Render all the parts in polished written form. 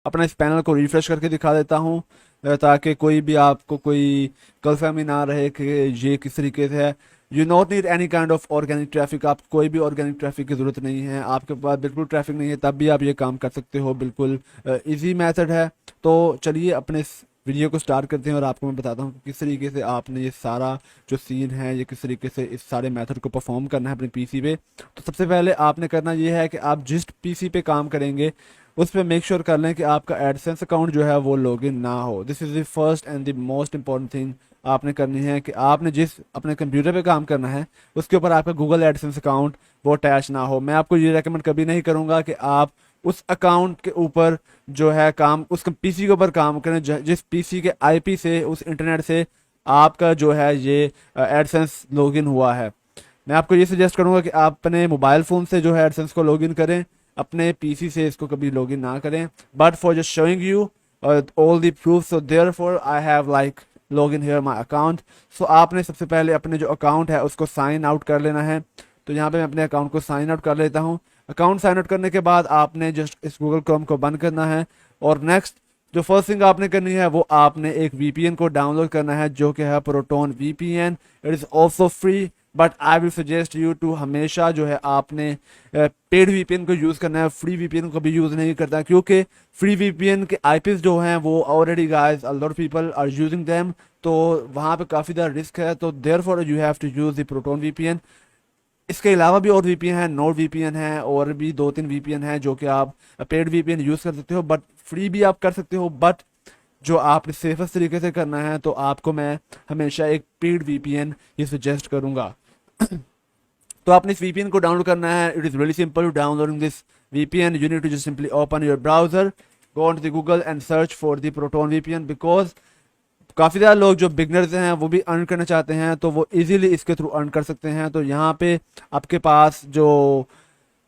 अपना इस पैनल को रिफ्रेश करके दिखा देता हूँ, ताकि कोई भी आपको कोई गलतफहमी ना रहे कि ये किस तरीके से है। You not need any kind of organic traffic, आप कोई भी ऑर्गेनिक ट्रैफिक की ज़रूरत नहीं है, आपके पास बिल्कुल ट्रैफिक नहीं है तब भी आप ये काम कर सकते हो, बिल्कुल इजी मेथड है। तो चलिए अपने इस वीडियो को स्टार्ट करते हैं और आपको मैं बताता हूँ कि किस तरीके से आपने ये सारा जो सीन है, ये किस तरीके से इस सारे मेथड को परफॉर्म करना है अपने पीसी पे। तो सबसे पहले आपने करना ये है कि आप जिस पीसी पे काम करेंगे उस पर मेक श्योर कर लें कि आपका एडसेंस अकाउंट जो है वो लॉगिन ना हो। This is the first and the most important thing आपने करनी है कि आपने जिस अपने कंप्यूटर पे काम करना है उसके ऊपर आपका गूगल एडसेंस अकाउंट वो अटैच ना हो। मैं आपको ये रेकमेंड कभी नहीं करूँगा कि आप उस अकाउंट के ऊपर जो है काम उस पीसी के ऊपर काम करें जिस पीसी के आईपी से, उस इंटरनेट से आपका जो है ये एडसेंस लॉगिन हुआ है। मैं आपको ये सजेस्ट करूंगा कि आप अपने मोबाइल फ़ोन से जो है एडसेंस को लॉगिन करें, अपने पीसी से इसको कभी लॉगिन ना करें। But for just showing you all the proof, so therefore I have like login here my account. सो आपने सबसे पहले अपने जो अकाउंट है उसको साइन आउट कर लेना है। तो यहाँ पे मैं अपने अकाउंट को साइन आउट कर लेता हूँ। अकाउंट साइन आउट करने के बाद आपने जस्ट इस गूगल क्रोम को बंद करना है और नेक्स्ट जो फर्स्ट थिंग आपने करनी है वो आपने एक वीपीएन को डाउनलोड करना है जो कि है proton VPN. It is also free, but I will suggest you to हमेशा जो है आपने पेड वीपीएन को यूज़ करना है, फ्री वीपीएन को भी यूज़ नहीं करता, क्योंकि फ्री वीपीएन के आईपीज जो हैं वो already guys a lot of people are using them, तो वहाँ पे काफ़ी ज़्यादा रिस्क है। तो therefore you have to use the proton VPN. इसके अलावा भी और वीपीएन है, नोड वीपीएन है, और भी दो तीन वीपीएन है जो कि आप पेड वीपीएन यूज़ कर सकते हो, बट फ्री भी आप कर सकते हो। बट जो आपने सेफेस्ट तरीके से करना है तो आपको मैं हमेशा एक पेड वीपीएन ये सजेस्ट करूंगा। तो आपने इस वीपीएन को डाउनलोड करना है। It is really simple to downloading this VPN. You need to just simply open your browser, go on to the Google and search for the proton VPN, because काफ़ी ज़्यादा लोग जो बिगनर्स हैं वो भी अर्न करना चाहते हैं तो वो इजीली इसके थ्रू अर्न कर सकते हैं। तो यहाँ पे आपके पास जो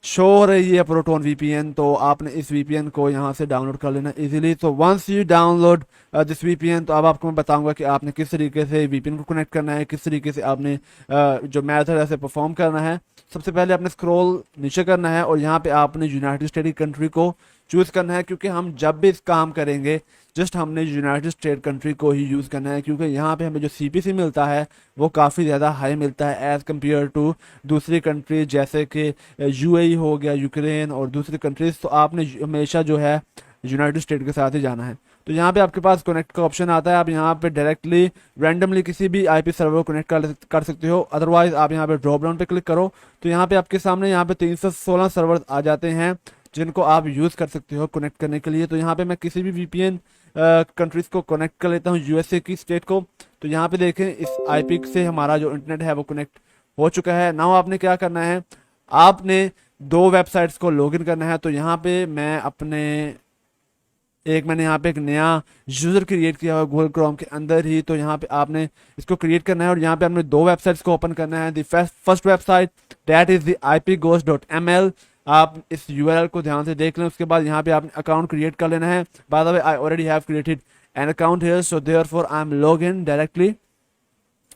शो हो रही है प्रोटोन वीपीएन, तो आपने इस वीपीएन को यहाँ से डाउनलोड कर लेना इजीली। तो once you download this VPN, तो अब आपको मैं बताऊंगा कि आपने किस तरीके से वीपीएन को कनेक्ट करना है, किस तरीके से आपने जो मेथड है ऐसे परफॉर्म करना है। सबसे पहले आपने स्क्रॉल नीचे करना है और यहाँ पे आपने यूनाइटेड स्टेट की कंट्री को चूज़ करना है, क्योंकि हम जब भी इस काम करेंगे जस्ट हमने यूनाइटेड स्टेट कंट्री को ही यूज़ करना है, क्योंकि यहाँ पे हमें जो सीपीसी मिलता है वो काफ़ी ज़्यादा हाई मिलता है एज़ कम्पेयर टू दूसरी कंट्री जैसे कि यूएई हो गया, यूक्रेन और दूसरी कंट्रीज। तो आपने हमेशा जो है यूनाइटेड स्टेट के साथ ही जाना है। तो यहाँ पे आपके पास कनेक्ट का ऑप्शन आता है, आप यहाँ पे डायरेक्टली रैंडमली किसी भी आईपी सर्वर को कनेक्ट कर सकते हो। अदरवाइज आप यहाँ पे ड्रॉप डाउन पे क्लिक करो तो यहाँ पे आपके सामने यहाँ पे 316 सर्वर आ जाते हैं जिनको आप यूज़ कर सकते हो कनेक्ट करने के लिए। तो यहाँ पे मैं किसी भी वीपीएन कंट्रीज़ को कनेक्ट कर लेता हूँ, यूएसए की स्टेट को। तो यहाँ पे देखें इस आईपी से हमारा जो इंटरनेट है वो कनेक्ट हो चुका है। नाउ आपने क्या करना है, आपने दो वेबसाइट्स को लॉगिन करना है। तो यहाँ पे मैं अपने मैंने यहाँ पे एक नया यूज़र क्रिएट किया हुआ गूगल क्रोम के अंदर ही। तो यहाँ पे आपने इसको क्रिएट करना है और यहाँ पे आपने दो वेबसाइट्स को ओपन करना है। The first website that is the ipghost.ml। आप इस यूआरएल को ध्यान से देख लें। उसके बाद यहाँ पे आपने अकाउंट क्रिएट कर लेना है। By the way I already have created an account here, so therefore I am log in directly.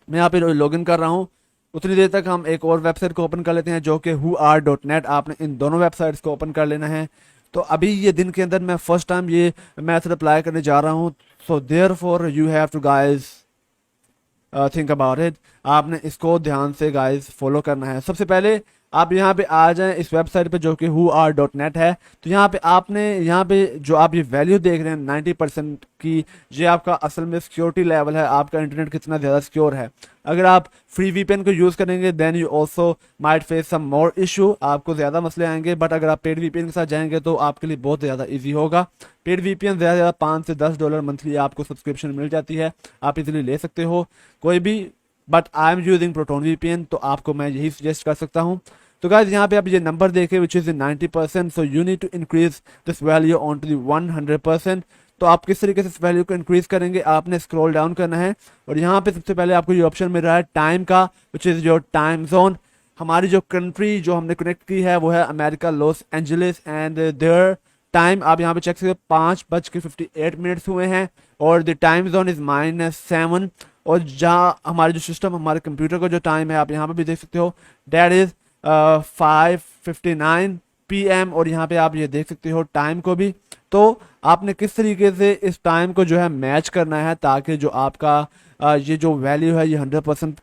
मैं यहाँ पे लॉगिन कर रहा हूँ। उतनी देर तक हम एक और वेबसाइट को ओपन कर लेते हैं जो कि whoar.net। आपने इन दोनों वेबसाइट्स को ओपन कर लेना है। तो अभी ये दिन के अंदर मैं फर्स्ट टाइम ये मेथड अप्लाई करने जा रहा हूँ, so therefore you have to guys think about it. आपने इसको ध्यान से गाइस फॉलो करना है। सबसे पहले आप यहाँ पे आ जाएं इस वेबसाइट पे जो कि whoar.net है। तो यहाँ पे आपने यहाँ पे जो आप ये वैल्यू देख रहे हैं 90% की, ये आपका असल में सिक्योरिटी लेवल है, आपका इंटरनेट कितना ज़्यादा सिक्योर है। अगर आप फ्री वीपीएन को यूज़ करेंगे then you also might face some more issue, आपको ज़्यादा मसले आएंगे। बट अगर आप पेड वीपीएन के साथ जाएंगे तो आपके लिए बहुत ज़्यादा ईजी होगा। पेड वीपीएन ज़्यादा से ज़्यादा $5 से $10 मंथली आपको सब्सक्रिप्शन मिल जाती है, आप इजीली ले सकते हो कोई भी। But I am using proton VPN, तो आपको मैं यही सजेस्ट कर सकता हूँ। तो गाइज यहाँ पे आप ये नंबर देखें which is 90%, so you need to increase this value on to the 100%। तो आप किस तरीके से इस वैल्यू को इंक्रीज करेंगे, आपने स्क्रॉल डाउन करना है और यहाँ पे सबसे पहले आपको ये ऑप्शन मिल रहा है टाइम का, which is your time zone. हमारी जो कंट्री जो हमने कनेक्ट की है वो है America Los Angeles, and their time आप यहाँ पे चेक सकते हो 5:58 हुए हैं और द टाइम जोन इज़ -7। और जहाँ हमारे जो सिस्टम हमारे कंप्यूटर का जो टाइम है आप यहाँ पे भी देख सकते हो डैट इज़ 5:59 PM। और यहाँ पे आप ये देख सकते हो टाइम को भी तो आपने किस तरीके से इस टाइम को जो है मैच करना है ताकि जो आपका ये जो वैल्यू है ये 100%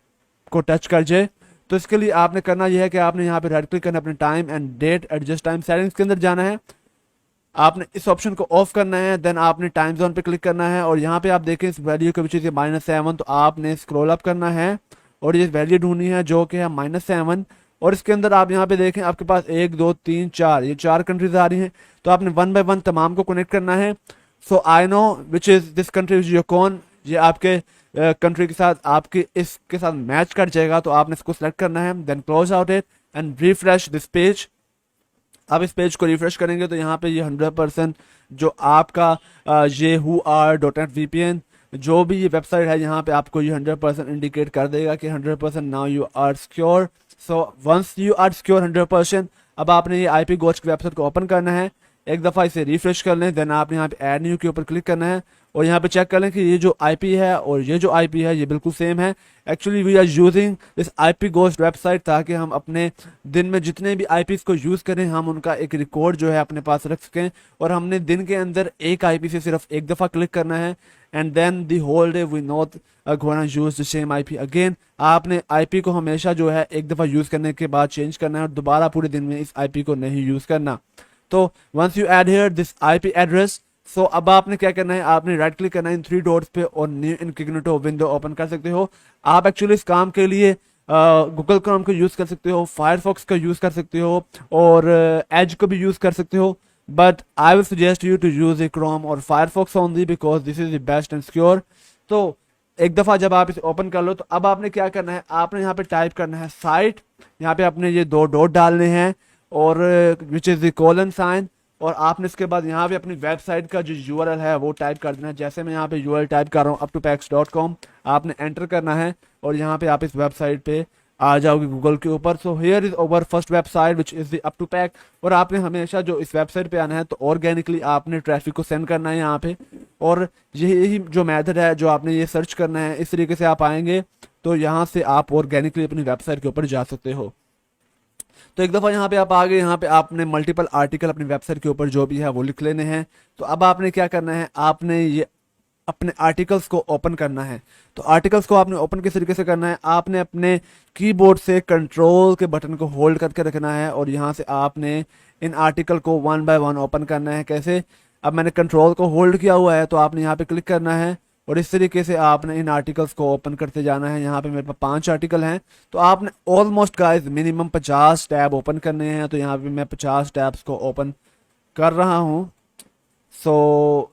को टच कर जाए। तो इसके लिए आपने करना यह है कि आपने यहाँ पे राइट क्लिक करना है, अपने time and date adjust time settings के अंदर जाना है, आपने इस ऑप्शन को ऑफ करना है, देन आपने टाइम जोन पे क्लिक करना है और यहाँ पे आप देखें इस वैल्यू के पीछे -7, तो आपने स्क्रॉल अप करना है और ये वैल्यू ढूंढनी है जो कि है -7। और इसके अंदर आप यहाँ पे देखें आपके पास 1 2 3 4 ये 4 कंट्रीज आ रही हैं, तो आपने 1 बाय 1 तमाम को कनेक्ट करना है। So I know which is this country which your कौन, ये आपके कंट्री के साथ आपके इसके साथ मैच कर जाएगा, तो आपने इसको सेलेक्ट करना है, then close out it and refresh this page. आप इस पेज को रिफ्रेश करेंगे तो यहाँ पे ये 100% जो आपका ये whoar.net जो भी ये वेबसाइट है यहाँ पे आपको ये 100% इंडिकेट कर देगा कि 100% now you are secure. So once you are secure 100%, अब आपने ये आईपी गोस्ट की वेबसाइट को ओपन करना है, एक दफ़ा इसे रिफ्रेश कर लें, देन आपने यहाँ पे ऐड न्यू के ऊपर क्लिक करना है और यहाँ पे चेक कर लें कि ये जो आईपी है और ये जो आईपी है ये बिल्कुल सेम है। Actually we are using this IP ghost website ताकि हम अपने दिन में जितने भी आईपीज़ को यूज़ करें हम उनका एक रिकॉर्ड जो है अपने पास रख सकें, और हमने दिन के अंदर एक आईपी से सिर्फ एक दफ़ा क्लिक करना है and then the whole day we not gonna use the same IP again. आपने आईपी को हमेशा जो है एक दफ़ा यूज़ करने के बाद चेंज करना है और दोबारा पूरे दिन में इस आईपी को नहीं यूज़ करना। तो once you add here this IP address, so अब आपने क्या करना है, आपने राइट क्लिक करना है इन 3 डॉट्स पे और न्यू इनकॉग्निटो विंडो ओपन कर सकते हो। आप एक्चुअली इस काम के लिए गूगल क्रोम को यूज़ कर सकते हो, फायरफॉक्स का यूज़ कर सकते हो और एज को भी यूज़ कर सकते हो, but I will suggest you to use a Chrome और Firefox only because this is the best and secure. तो एक दफ़ा जब आप इसे ओपन कर लो तो अब आपने क्या करना है, आपने यहाँ पे टाइप करना है साइट, यहाँ पे आपने ये 2 डॉट डालने हैं और which is the colon sign, और आपने इसके बाद यहाँ पे अपनी वेबसाइट का जो यूआरएल है वो टाइप कर देना है। जैसे मैं यहाँ पे यूआरएल टाइप कर रहा हूँ uptopacks.com, आपने एंटर करना है और यहाँ पे आप इस वेबसाइट पे आ जाओगे गूगल के ऊपर। सो here is over first website which is the uptopack, और आपने हमेशा जो इस वेबसाइट पे आना है तो ऑर्गेनिकली आपने ट्रैफिक को सेंड करना है यहाँ पे, और यही जो मेथड है जो आपने ये सर्च करना है, इस तरीके से आप आएंगे तो यहाँ से आप ऑर्गेनिकली अपनी वेबसाइट के ऊपर जा सकते हो। तो एक दफ़ा यहाँ पे आप आ गए, यहाँ पे आपने मल्टीपल आर्टिकल अपनी वेबसाइट के ऊपर जो भी है वो लिख लेने हैं। तो अब आपने क्या करना है, आपने ये अपने आर्टिकल्स को ओपन करना है। तो आर्टिकल्स को आपने ओपन किस तरीके से करना है, आपने अपने कीबोर्ड से कंट्रोल के बटन को होल्ड करके रखना है और यहाँ से आपने इन आर्टिकल को 1 बाय 1 ओपन करना है। कैसे, अब मैंने कंट्रोल को होल्ड किया हुआ है तो आपने यहाँ पे क्लिक करना है और इस तरीके से आपने इन आर्टिकल्स को ओपन करते जाना है। यहाँ पे मेरे पास 5 आर्टिकल हैं, तो आपने almost guys minimum 50 tab open करने हैं। तो यहाँ पे मैं 50 टैब्स को ओपन कर रहा हूँ। सो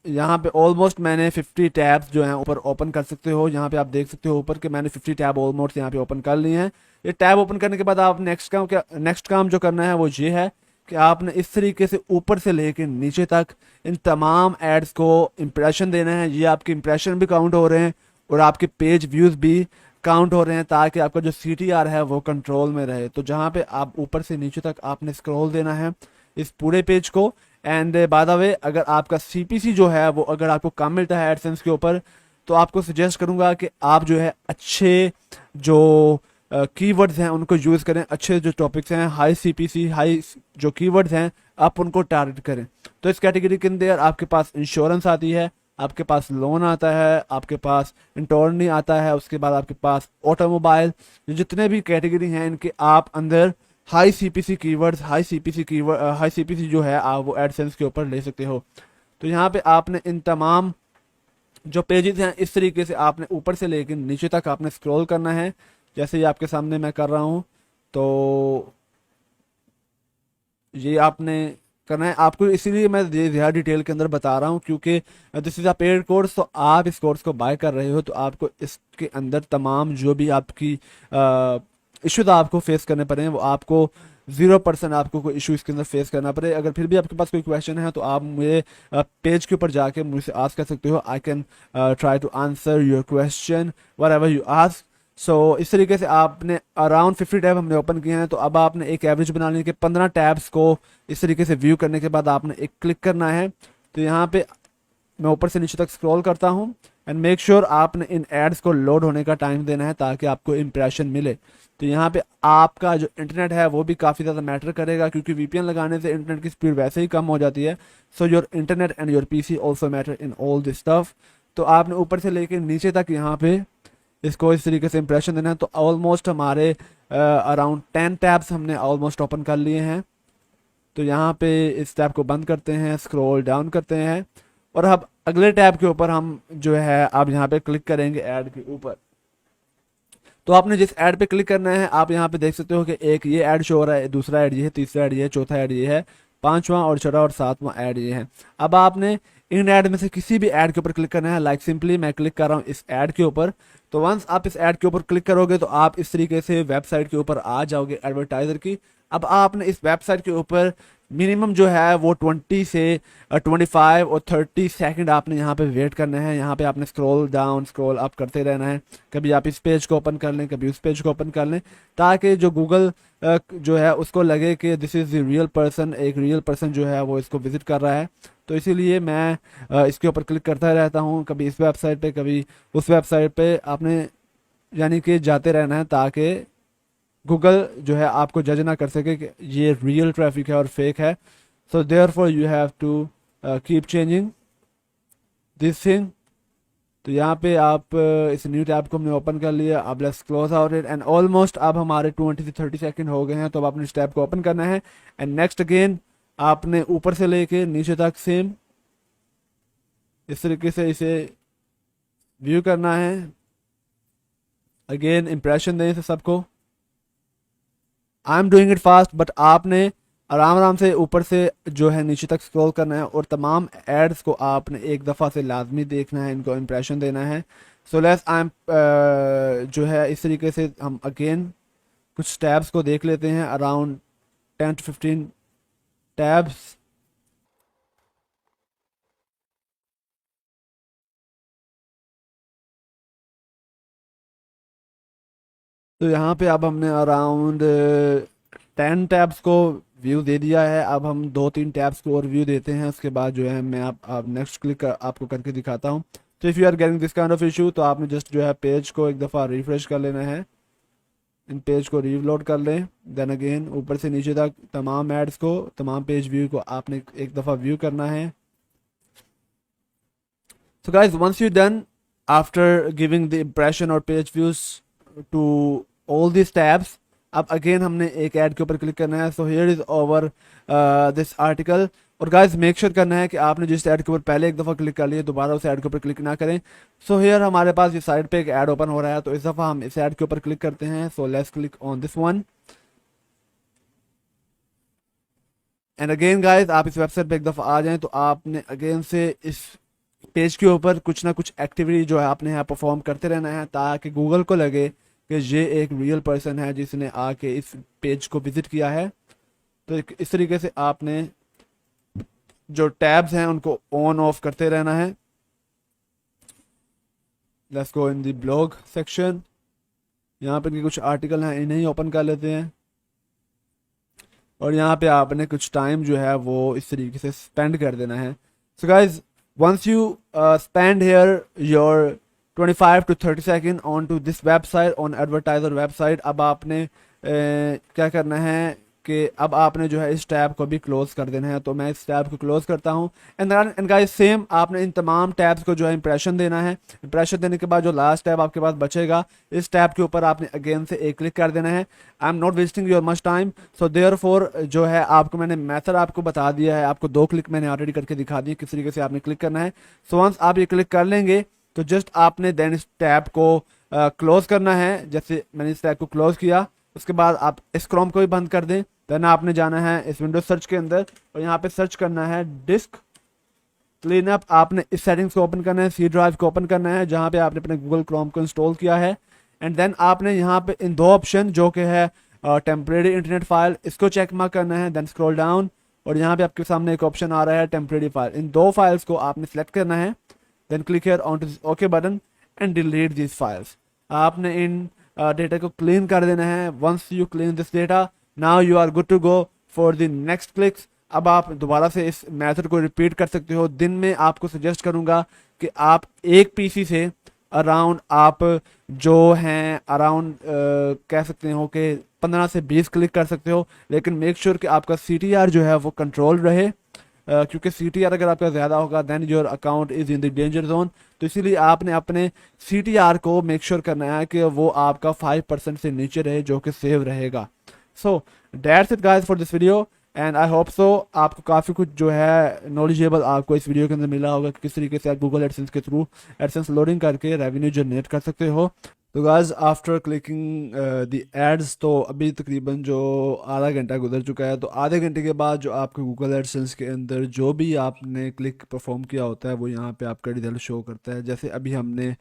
यहाँ पे ऑलमोस्ट मैंने 50 टैब्स जो हैं ऊपर ओपन कर सकते हो, यहाँ पे आप देख सकते हो ऊपर कि मैंने 50 टैब ऑलमोस्ट यहाँ पे ओपन कर लिए हैं। ये टैब ओपन करने के बाद आप नेक्स्ट काम जो करना है वो ये है कि आपने इस तरीके से ऊपर से लेकर नीचे तक इन तमाम एड्स को इम्प्रेशन देना है। ये आपके इम्प्रेशन भी काउंट हो रहे हैं और आपके पेज व्यूज़ भी काउंट हो रहे हैं ताकि आपका जो CTR है वो कंट्रोल में रहे। तो जहाँ पे आप ऊपर से नीचे तक आपने स्क्रॉल देना है इस पूरे पेज को। एंड बाय द वे, अगर आपका CPC जो है वो अगर आपको कम मिलता है एडसेंस के ऊपर तो आपको सजेस्ट करूँगा कि आप जो है अच्छे जो कीवर्ड्स हैं उनको यूज़ करें, अच्छे जो टॉपिक्स हैं हाई CPC हाई जो कीवर्ड्स हैं आप उनको टारगेट करें। तो इस कैटेगरी के अंदर आपके पास इंश्योरेंस आती है, आपके पास लोन आता है, आपके पास इंटॉर्नी आता है, उसके बाद आपके पास ऑटोमोबाइल, जितने भी कैटेगरी हैं इनके आप अंदर high CPC keywords high CPC जो है आप वो एडसेंस के ऊपर ले सकते हो। तो यहाँ पे आपने इन तमाम जो पेजेस हैं इस तरीके से आपने ऊपर से लेकर नीचे तक आपने स्क्रॉल करना है, जैसे ये आपके सामने मैं कर रहा हूँ। तो ये आपने करना है, आपको इसीलिए मैं ज़्यादा डिटेल के अंदर बता रहा हूँ क्योंकि this is a paid course. तो आप इस कोर्स को बाय कर रहे हो तो आपको इसके अंदर तमाम जो भी आपकी इश्यूज आपको फेस करने पड़े वो आपको 0% आपको कोई इशू इसके अंदर फेस करना पड़े। अगर फिर भी आपके पास कोई क्वेश्चन है तो आप मेरे पेज के ऊपर जाके मुझसे आस्क कर सकते हो। I can try to answer your question whatever you ask. So इस तरीके से आपने अराउंड 50 टैब हमने ओपन किए हैं। तो अब आपने एक एवरेज बना ली कि 15 टैब्स को इस तरीके से व्यू करने के बाद आपने एक क्लिक करना है। तो यहाँ पे मैं ऊपर से नीचे तक स्क्रॉल करता हूँ एंड मेक श्योर आपने इन एड्स को लोड होने का टाइम देना है ताकि आपको इम्प्रेशन मिले। तो तो यहाँ पे आपका जो इंटरनेट है वो भी काफ़ी ज़्यादा मैटर करेगा, क्योंकि वीपीएन लगाने से इंटरनेट की स्पीड वैसे ही कम हो जाती है। So your internet and your PC also matter in all this stuff. तो आपने ऊपर से लेके नीचे तक यहाँ पे इसको इस तरीके से इंप्रेशन देना है। तो ऑलमोस्ट हमारे अराउंड 10 टैब्स हमने ऑलमोस्ट ओपन कर लिए हैं। तो यहाँ पे इस टैब को बंद करते हैं, स्क्रॉल डाउन करते हैं, और अब अगले टैब के ऊपर हम जो है आप यहाँ पे क्लिक करेंगे ऐड के ऊपर। तो आपने जिस ऐड पे क्लिक करना है आप यहाँ पे देख सकते हो कि एक ये ऐड शो हो रहा है, दूसरा ऐड ये है, तीसरा ऐड ये है, चौथा ऐड ये है, पांचवा और छठा और सातवां ऐड ये है। अब आपने इन ऐड में से किसी भी ऐड के ऊपर क्लिक करना है। लाइक सिंपली मैं क्लिक कर रहा हूँ इस ऐड के ऊपर। तो वंस आप इस ऐड के ऊपर क्लिक करोगे तो आप इस तरीके से वेबसाइट के ऊपर आ जाओगे एडवर्टाइजर की। अब आपने इस वेबसाइट के ऊपर मिनिमम जो है वो 20 से 25 और 30 सेकंड आपने यहाँ पे वेट करना है। यहाँ पे आपने स्क्रॉल डाउन स्क्रॉल अप करते रहना है। कभी आप इस पेज को ओपन कर लें, कभी उस पेज को ओपन कर लें, ताकि जो गूगल जो है उसको लगे कि this is the real person, एक रियल पर्सन जो है वो इसको विजिट कर रहा है। तो इसीलिए मैं इसके ऊपर क्लिक करता रहता हूँ, कभी इस वेबसाइट पे कभी उस वेबसाइट पे। आपने यानी कि जाते रहना है ताकि गूगल जो है आपको जज ना कर सके कि ये रियल ट्रैफिक है और फेक है। So therefore you have to keep changing this thing. तो यहाँ पे आप इस न्यू टैब को हमने ओपन कर लिया। अब let's close out it and almost अब हमारे 20 से 30 सेकंड हो गए हैं। तो अब आपने इस टैब को ओपन करना है एंड नेक्स्ट अगेन आपने ऊपर से लेके नीचे तक सेम इस तरीके से इसे व्यू करना है। अगेन इंप्रेशन दें इसे सबको। I am doing it fast, but आपने आराम आराम से ऊपर से जो है नीचे तक स्क्रॉल करना है और तमाम एड्स को आपने एक दफ़ा से लाजमी देखना है, इनको इंप्रेशन देना है। सो लेट्स आई एम जो है इस तरीके से हम अगेन कुछ टैब्स को देख लेते हैं, अराउंड 10 to 15 टैब्स। तो यहाँ पे अब हमने अराउंड 10 टैब्स को व्यू दे दिया है। अब हम 2-3 टैब्स को और व्यू देते हैं, उसके बाद जो है मैं आप नेक्स्ट क्लिक आपको करके दिखाता हूँ। तो if you are getting this kind of issue तो आपने जस्ट जो है पेज को एक दफ़ा रिफ्रेश कर लेना है, इन पेज को रीलोड कर लें। देन अगेन ऊपर से नीचे तक तमाम एड्स को, तमाम पेज व्यू को आपने एक दफ़ा व्यू करना है। So guys once you done after giving the impression और page views to all this tabs, अब अगेन हमने एक ऐड के ऊपर क्लिक करना है। So here is over this article. और गाइस मेक श्योर करना है कि आपने जिस ऐड के ऊपर पहले एक दफ़ा क्लिक कर लिया दोबारा उस ऐड के ऊपर क्लिक ना करें। सो हियर हमारे पास ये साइड पे एक ऐड ओपन हो रहा है, तो इस दफ़ा हम इस ऐड के ऊपर क्लिक करते हैं। So let's click on this one and again guys आप इस वेबसाइट पे एक दफ़ा आ जाएं तो आपने अगेन से इस पेज के ऊपर कुछ ना कुछ एक्टिविटी जो है आपने यहाँ परफॉर्म करते रहना है, ताकि गूगल को लगे कि ये एक रियल पर्सन है जिसने आके इस पेज को विजिट किया है। तो इस तरीके से आपने जो टैब्स हैं उनको ऑन ऑफ करते रहना है। Let's go in the blog section. यहाँ पे कुछ आर्टिकल हैं, इन्हें ही ओपन कर लेते हैं। और यहाँ पे आपने कुछ टाइम जो है वो इस तरीके से स्पेंड कर देना है। So guys once you spend here your 25 to 30 second on to this website on advertiser website, अब आपने क्या करना है कि अब आपने जो है इस टैब को भी क्लोज कर देना है। तो मैं इस टैब को क्लोज करता हूँ एंड गाइस सेम आपने इन तमाम टैब्स को जो है इंप्रेशन देना है। इंप्रेशन देने के बाद जो लास्ट टैब आपके पास बचेगा, इस टैब के ऊपर आपने अगेन से एक क्लिक कर देना है। I am not wasting your much time, so therefore जो है आपको मैंने मेथड आपको बता दिया है। आपको 2 क्लिक मैंने ऑलरेडी करके दिखा दी किस तरीके से आपने क्लिक करना है। सो वंस आप ये क्लिक कर लेंगे तो जस्ट आपने देन इस टैब को क्लोज करना है। जैसे मैंने इस टैब को क्लोज किया, उसके बाद आप इस क्रोम को भी बंद कर दें। देन आपने जाना है इस विंडोज सर्च के अंदर और यहाँ पे सर्च करना है डिस्क क्लीनअप। आपने इस सेटिंग्स को ओपन करना है, सी ड्राइव को ओपन करना है जहाँ पे आपने अपने गूगल क्रोम को इंस्टॉल किया है। एंड देन आपने यहाँ पे इन 2 ऑप्शन जो कि है टेम्परेरी इंटरनेट फाइल, इसको चेक मार्क करना है। देन स्क्रॉल डाउन और यहाँ पे आपके सामने एक ऑप्शन आ रहा है टेम्परेरी फाइल। इन 2 फाइल्स को आपने सेलेक्ट करना है। Then click here on to this okay button and delete this files. आपने इन डेटा को क्लीन कर देना है। Once you clean this data, now you are good to go for the next clicks. अब आप दोबारा से इस मेथड को रिपीट कर सकते हो। दिन में आपको सजेस्ट करूंगा कि आप एक पीसी से अराउंड आप जो हैं अराउंड कह सकते हो कि 15 से 20 क्लिक कर सकते हो, लेकिन मेक श्योर कि आपका CTR जो है वो कंट्रोल रहे, क्योंकि CTR अगर आपका ज़्यादा होगा then your account is in the danger zone. तो इसीलिए आपने अपने CTR को मेक श्योर करना है कि वो आपका 5% से नीचे रहे, जो कि सेव रहेगा। So that's it guys for this video, and I hope सो आपको काफ़ी कुछ जो है नॉलेजेबल आपको इस वीडियो के अंदर मिला होगा कि किस तरीके से आप गूगल एडसेंस के थ्रू एडसेंस लोडिंग करके रेवेन्यू जनरेट कर सकते हो। तो guys after clicking the ads, तो अभी तकरीबन जो आधा घंटा गुजर चुका है, तो आधे घंटे के बाद जो आपके गूगल एडसेंस के अंदर जो भी आपने क्लिक परफॉर्म किया होता है वो यहाँ पे आपका रिजल्ट शो करता है। जैसे अभी हमने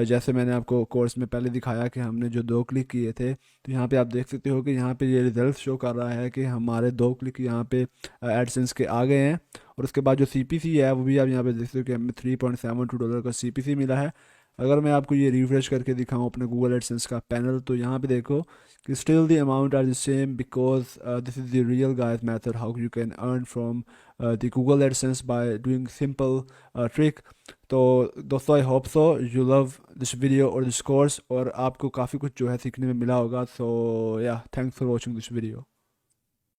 जैसे मैंने आपको कोर्स में पहले दिखाया कि हमने जो 2 क्लिक किए थे, तो यहाँ पे आप देख सकते हो कि यहाँ पे ये रिजल्ट शो कर रहा है कि हमारे 2 क्लिक यहाँ पे एडसेंस के आ गए हैं। और उसके बाद जो CPC है वो भी आप यहाँ पे देख सकते हो कि हमें $3.72 का CPC मिला है। अगर मैं आपको ये रिफ्रेश करके दिखाऊं अपने गूगल एडसेंस का पैनल, तो यहाँ पे देखो कि still the amount are the same, because this is the real guys method how you can earn from the Google AdSense by doing simple trick. तो दोस्तों I hope so you love this video और this course, और आपको काफ़ी कुछ जो है सीखने में मिला होगा। सो या thanks for watching this video.